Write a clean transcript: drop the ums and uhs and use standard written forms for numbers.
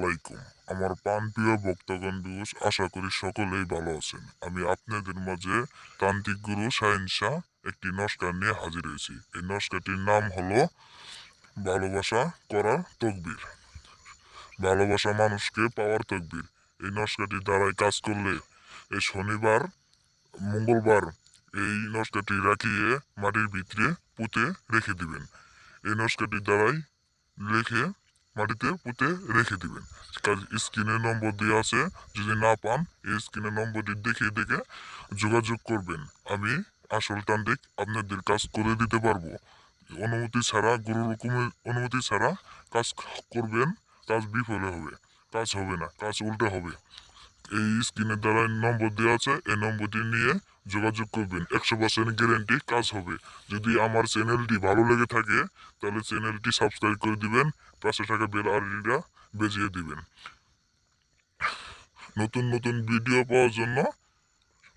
আলাইকুম। আমার প্রাণপ্রিয় ভক্তগণ ভিউয়ার্স, আশা করি সকলেই ভালো আছেন। আমি আপনাদের মাঝে তান্ত্রিক গুরু শাহিন শাহ একটি নস্কার নিয়ে হাজির হয়েছি। এই নস্কারটির নাম হলো ভালোবাসা করার তকবির। ভালোবাসা মানুষকে পাওয়ার তকবির। এই নস্কারটির দ্বারাই কাজ করলে এই শনিবার, মঙ্গলবার এই নস্কারটি রাখিয়ে মাটির ভিতরে পুঁতে রেখে দিবেন। এই নস্কারটির দ্বারাই লিখে মাটিতে পুঁতে রেখে দিবেন। স্ক্রিনে নম্বর দেওয়া আছে, যদি না পান এই স্ক্রিনে নম্বরটি দেখে দেখে যোগাযোগ করবেন। আমি আসল তান্ত্রিক, আপনাদের কাজ করে দিতে পারবো। অনুমতি ছাড়া, গুরুর হুকুমের অনুমতি ছাড়া কাজ করবেন, কাজ বিফলে হবে, কাজ হবে না, কাজ উল্টো হবে। এই স্ক্রিনের দ্বারা নম্বর দেওয়া আছে, এই নম্বরটি নিয়ে যোগাযোগ করবেন। 100% গ্যারেন্টি কাজ হবে। যদি আমার চ্যানেলটি ভালো লেগে থাকে তাহলে চ্যানেলটি সাবস্ক্রাইব করে দিবেন, পাশে থাকা বেল আইডিটা বেজিয়ে দিবেন। নতুন নতুন ভিডিও পাওয়ার জন্য